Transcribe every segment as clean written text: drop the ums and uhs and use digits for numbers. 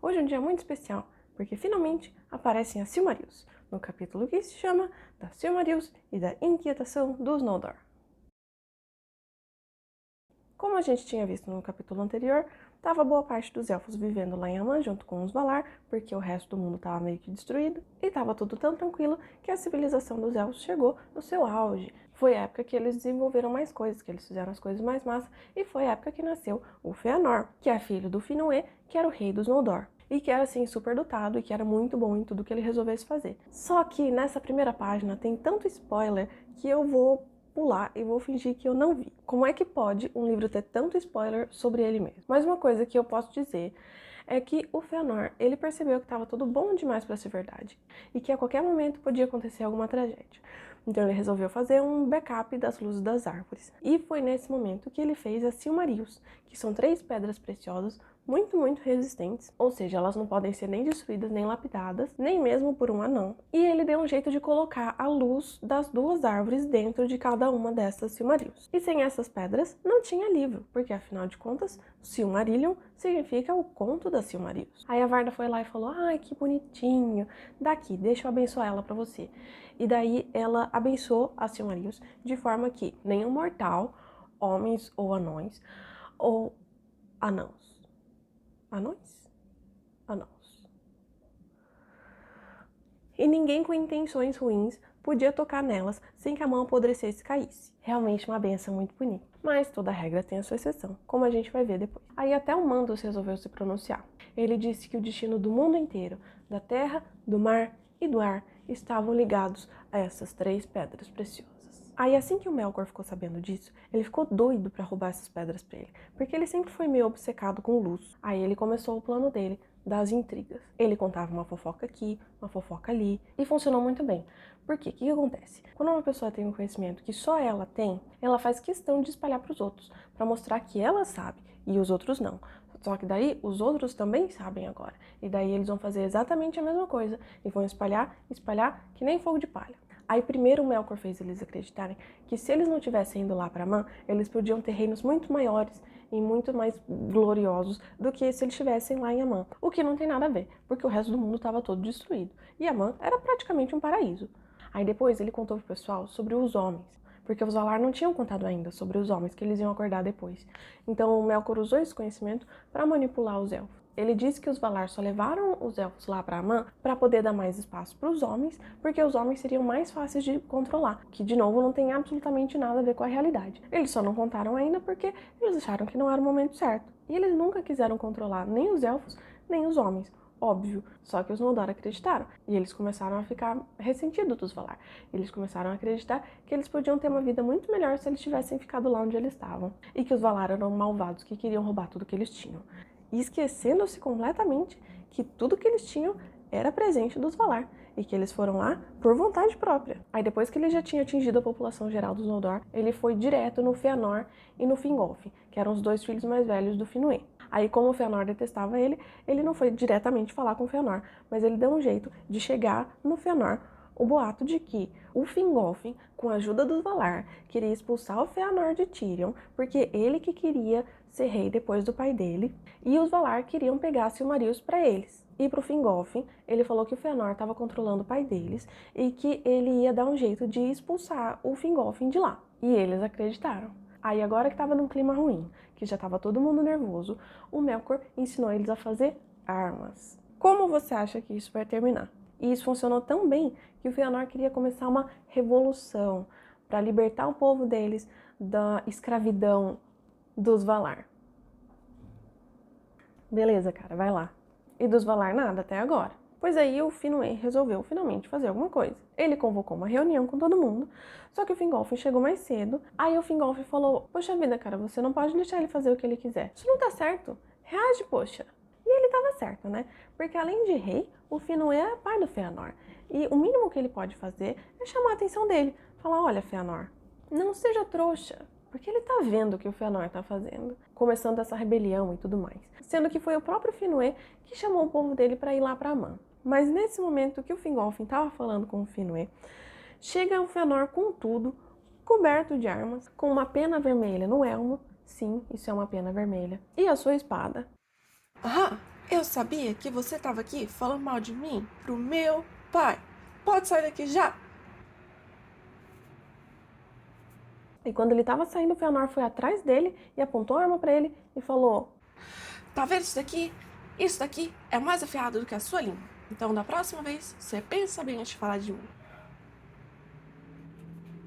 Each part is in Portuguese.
Hoje é um dia muito especial, porque finalmente aparecem as Silmarils, no capítulo que se chama das Silmarils e da Inquietação dos Noldor. Como a gente tinha visto no capítulo anterior, estava boa parte dos elfos vivendo lá em Aman junto com os Valar, porque o resto do mundo estava meio que destruído, e estava tudo tão tranquilo que a civilização dos elfos chegou no seu auge. Foi a época que eles desenvolveram mais coisas, que eles fizeram as coisas mais massas, e foi a época que nasceu o Fëanor, que é filho do Finwë, que era o rei dos Noldor. E que era, assim, super dotado e que era muito bom em tudo que ele resolvesse fazer. Só que nessa primeira página tem tanto spoiler que eu vou pular e vou fingir que eu não vi. Como é que pode um livro ter tanto spoiler sobre ele mesmo? Mas uma coisa que eu posso dizer é que o Fëanor, ele percebeu que estava tudo bom demais para ser verdade e que a qualquer momento podia acontecer alguma tragédia. Então ele resolveu fazer um backup das luzes das árvores. E foi nesse momento que ele fez as Silmarils, que são 3 pedras preciosas muito resistentes, ou seja, elas não podem ser nem destruídas, nem lapidadas, nem mesmo por um anão. E ele deu um jeito de colocar a luz das 2 árvores dentro de cada uma dessas Silmarils. E sem essas pedras, não tinha livro, porque afinal de contas, Silmarillion significa o conto das Silmarils. Aí a Varda foi lá e falou, ai, que bonitinho, daqui, deixa eu abençoar ela pra você. E daí ela abençoou as Silmarils de forma que nenhum mortal, homens ou anões, ou anãos, Anãos. E ninguém com intenções ruins podia tocar nelas sem que a mão apodrecesse e caísse. Realmente uma benção muito bonita. Mas toda regra tem a sua exceção, como a gente vai ver depois. Aí até o Mandos resolveu se pronunciar. Ele disse que o destino do mundo inteiro, da terra, do mar e do ar, estavam ligados a essas 3 pedras preciosas. Aí assim que o Melkor ficou sabendo disso, ele ficou doido pra roubar essas pedras pra ele, porque ele sempre foi meio obcecado com luz. Aí ele começou o plano dele, das intrigas. Ele contava uma fofoca aqui, uma fofoca ali, e funcionou muito bem. Por quê? O que acontece? Quando uma pessoa tem um conhecimento que só ela tem, ela faz questão de espalhar para os outros, para mostrar que ela sabe e os outros não. Só que daí os outros também sabem agora. E daí eles vão fazer exatamente a mesma coisa e vão espalhar que nem fogo de palha. Aí primeiro o Melkor fez eles acreditarem que se eles não tivessem ido lá para Aman, eles podiam ter reinos muito maiores e muito mais gloriosos do que se eles estivessem lá em Aman. O que não tem nada a ver, porque o resto do mundo estava todo destruído. E Aman era praticamente um paraíso. Aí depois ele contou pro pessoal sobre os homens, porque os Valar não tinham contado ainda sobre os homens que eles iam acordar depois. Então o Melkor usou esse conhecimento para manipular os elfos. Ele disse que os Valar só levaram os elfos lá para Aman para poder dar mais espaço para os homens, porque os homens seriam mais fáceis de controlar, que de novo não tem absolutamente nada a ver com a realidade. Eles só não contaram ainda porque eles acharam que não era o momento certo. E eles nunca quiseram controlar nem os elfos, nem os homens. Óbvio, só que os Noldor acreditaram, e eles começaram a ficar ressentidos dos Valar. Eles começaram a acreditar que eles podiam ter uma vida muito melhor se eles tivessem ficado lá onde eles estavam, e que os Valar eram malvados que queriam roubar tudo que eles tinham. E esquecendo-se completamente que tudo que eles tinham era presente dos Valar, e que eles foram lá por vontade própria. Aí depois que ele já tinha atingido a população geral dos Noldor, ele foi direto no Fëanor e no Fingolfin, que eram os 2 filhos mais velhos do Finwë. Aí como o Fëanor detestava ele não foi diretamente falar com o Fëanor, mas ele deu um jeito de chegar no Fëanor o boato de que o Fingolfin, com a ajuda dos Valar, queria expulsar o Fëanor de Tirion, porque ele que queria ser rei depois do pai dele, e os Valar queriam pegar Silmarils para eles. E pro Fingolfin, ele falou que o Fëanor estava controlando o pai deles e que ele ia dar um jeito de expulsar o Fingolfin de lá. E eles acreditaram. Aí agora que tava num clima ruim, que já tava todo mundo nervoso, o Melkor ensinou eles a fazer armas. Como você acha que isso vai terminar? E isso funcionou tão bem que o Fëanor queria começar uma revolução para libertar o povo deles da escravidão dos Valar. Beleza, cara, vai lá. E dos Valar nada até agora. Pois aí o Finwë resolveu finalmente fazer alguma coisa. Ele convocou uma reunião com todo mundo, só que o Fingolfin chegou mais cedo. Aí o Fingolfin falou, poxa vida, cara, você não pode deixar ele fazer o que ele quiser. Isso não tá certo. Reage, poxa. E ele tava certo, né? Porque além de rei, o Finwë é pai do Fëanor. E o mínimo que ele pode fazer é chamar a atenção dele. Falar, olha, Fëanor, não seja trouxa. Porque ele tá vendo o que o Fëanor tá fazendo, começando essa rebelião e tudo mais. Sendo que foi o próprio Finwë que chamou o povo dele para ir lá para Aman. Mas nesse momento que o Fingolfin tava falando com o Finwë, chega o Fëanor com tudo, coberto de armas, com uma pena vermelha no elmo, sim, isso é uma pena vermelha, e a sua espada. Ah, Eu sabia que você estava aqui falando mal de mim pro meu pai. Pode sair daqui já! E quando ele estava saindo, o Fëanor foi atrás dele e apontou a arma para ele e falou: Tá vendo isso daqui? Isso daqui é mais afiado do que a sua língua. Então, da próxima vez, você pensa bem antes de falar de mim.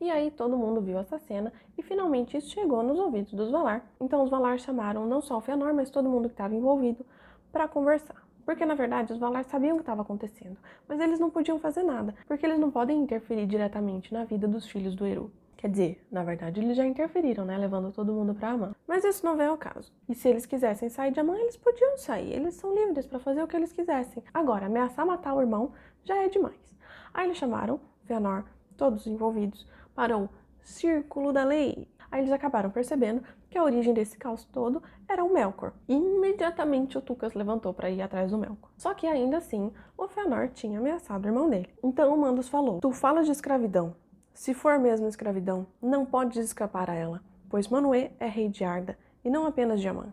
E aí todo mundo viu essa cena e finalmente isso chegou nos ouvidos dos Valar. Então os Valar chamaram não só o Fëanor, mas todo mundo que estava envolvido para conversar. Porque na verdade os Valar sabiam o que estava acontecendo, mas eles não podiam fazer nada, porque eles não podem interferir diretamente na vida dos filhos do Eru. Quer dizer, na verdade eles já interferiram, né, levando todo mundo para Amã. Mas isso não vem ao caso. E se eles quisessem sair de Amã, eles podiam sair. Eles são livres para fazer o que eles quisessem. Agora, ameaçar matar o irmão já é demais. Aí eles chamaram Fëanor, todos os envolvidos, para o Círculo da Lei. Aí eles acabaram percebendo que a origem desse caos todo era o Melkor. E imediatamente o Tucas levantou para ir atrás do Melkor. Só que ainda assim, o Fëanor tinha ameaçado o irmão dele. Então o Mandos falou: "Tu falas de escravidão. Se for mesmo escravidão, não podes escapar a ela, pois Manwë é rei de Arda, e não apenas de Amã.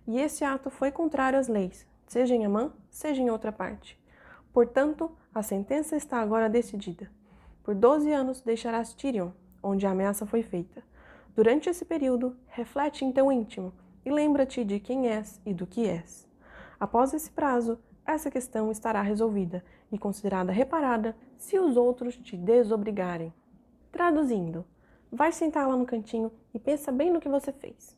E esse ato foi contrário às leis, seja em Amã, seja em outra parte. Portanto, a sentença está agora decidida. Por 12 anos deixarás Tirion, onde a ameaça foi feita. Durante esse período, reflete em teu íntimo e lembra-te de quem és e do que és. Após esse prazo, essa questão estará resolvida e considerada reparada se os outros te desobrigarem." Traduzindo, vai sentar lá no cantinho e pensa bem no que você fez.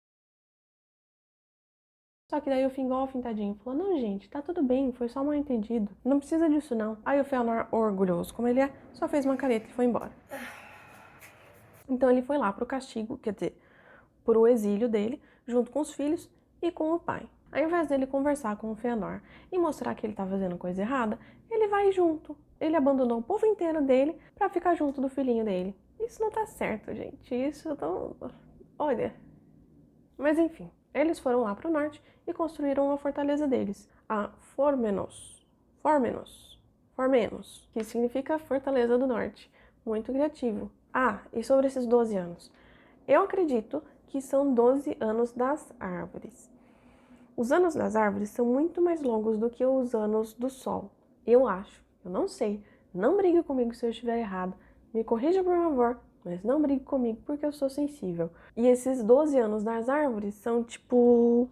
Só que daí o Fingolfin, tadinho, falou: "Não, gente, tá tudo bem, foi só mal entendido. Não precisa disso, não." Aí o Fëanor, orgulhoso como ele é, só fez uma careta e foi embora. Então ele foi lá pro castigo, quer dizer, pro exílio dele, junto com os filhos e com o pai. Ao invés dele conversar com o Fëanor e mostrar que ele tá fazendo coisa errada, ele vai junto. Ele abandonou o povo inteiro dele pra ficar junto do filhinho dele. Isso não tá certo, gente. Isso não... Olha... Mas enfim, eles foram lá pro norte e construíram uma fortaleza deles, a Formenos, que significa Fortaleza do Norte. Muito criativo. Ah, e sobre esses 12 anos. Eu acredito que são 12 anos das árvores. Os anos das árvores são muito mais longos do que os anos do sol. Eu acho. Eu não sei. Não brigue comigo se eu estiver errado. Me corrija, por favor. Mas não brigue comigo porque eu sou sensível. E esses 12 anos das árvores são tipo...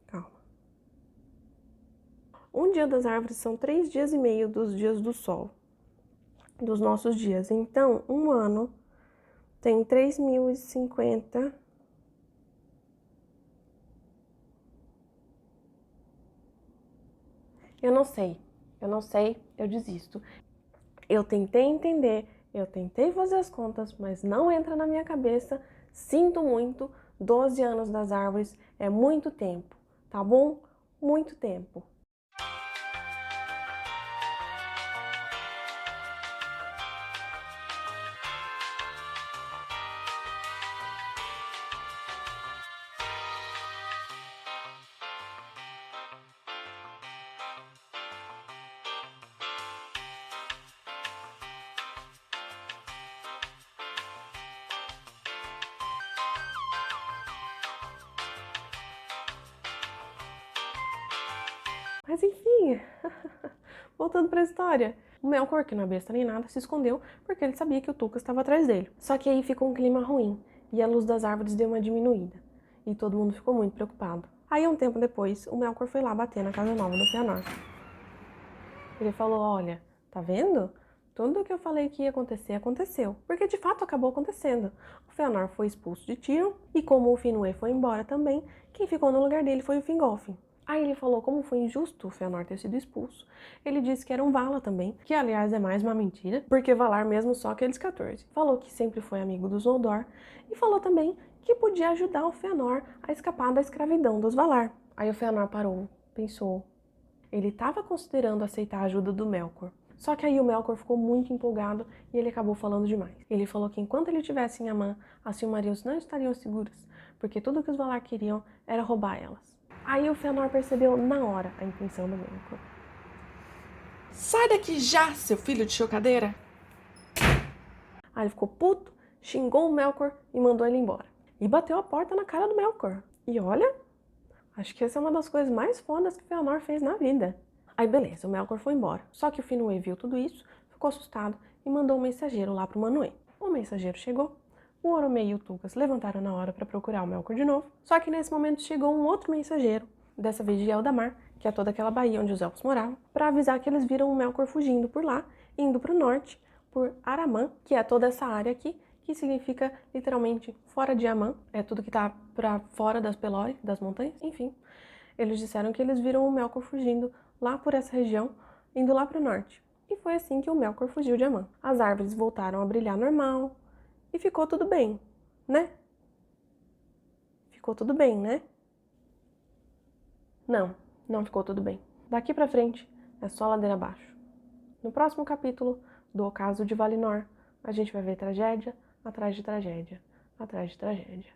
Calma. Um dia das árvores são 3 dias e meio dos dias do sol. Dos nossos dias. Então, um ano tem 3.050... Eu não sei, eu desisto. Eu tentei entender, eu tentei fazer as contas, mas não entra na minha cabeça. Sinto muito, 12 anos das árvores é muito tempo, tá bom? Muito tempo. Mas enfim, voltando para a história. O Melkor, que não é besta nem nada, se escondeu porque ele sabia que o Tucas estava atrás dele. Só que aí ficou um clima ruim e a luz das árvores deu uma diminuída. E todo mundo ficou muito preocupado. Aí, um tempo depois, o Melkor foi lá bater na casa nova do Fëanor. Ele falou: "Olha, tá vendo? Tudo o que eu falei que ia acontecer, aconteceu." Porque de fato acabou acontecendo. O Fëanor foi expulso de Tirion e como o Finwë foi embora também, quem ficou no lugar dele foi o Fingolfin. Aí ele falou como foi injusto o Fëanor ter sido expulso. Ele disse que era um Vala também, que aliás é mais uma mentira, porque Valar mesmo só aqueles 14. Falou que sempre foi amigo dos Noldor e falou também que podia ajudar o Fëanor a escapar da escravidão dos Valar. Aí o Fëanor parou, pensou. Ele estava considerando aceitar a ajuda do Melkor. Só que aí o Melkor ficou muito empolgado e ele acabou falando demais. Ele falou que enquanto ele estivesse em Amã, as Silmarils não estariam seguras, porque tudo que os Valar queriam era roubar elas. Aí o Fëanor percebeu na hora a intenção do Melkor. Sai daqui já, seu filho de chocadeira! Aí ele ficou puto, xingou o Melkor e mandou ele embora. E bateu a porta na cara do Melkor. E olha, Acho que essa é uma das coisas mais fodas que o Fëanor fez na vida. Aí beleza, o Melkor foi embora. Só que o Finwë viu tudo isso, ficou assustado e mandou um mensageiro lá pro Manwë. O mensageiro chegou, o Oromei e o Tugas levantaram na hora para procurar o Melkor de novo. Só que nesse momento chegou um outro mensageiro, dessa vez de Eldamar, que é toda aquela baía onde os elfos moravam, para avisar que eles viram o Melkor fugindo por lá, indo pro norte, por Araman, que é toda essa área aqui, que significa literalmente fora de Aman, é tudo que tá pra fora das Pelori, das montanhas, enfim. Eles disseram que eles viram o Melkor fugindo lá por essa região, indo lá pro norte. E foi assim que o Melkor fugiu de Aman. As árvores voltaram a brilhar normal e ficou tudo bem, né? Ficou tudo bem, né? Não, não ficou tudo bem. Daqui pra frente é só ladeira abaixo. No próximo capítulo do Ocaso de Valinor, a gente vai ver tragédia atrás de tragédia, atrás de tragédia.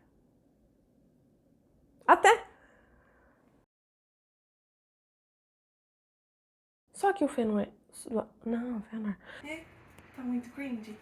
Até! Só que o Fëanor... Não, Fëanor... Tá muito cringe.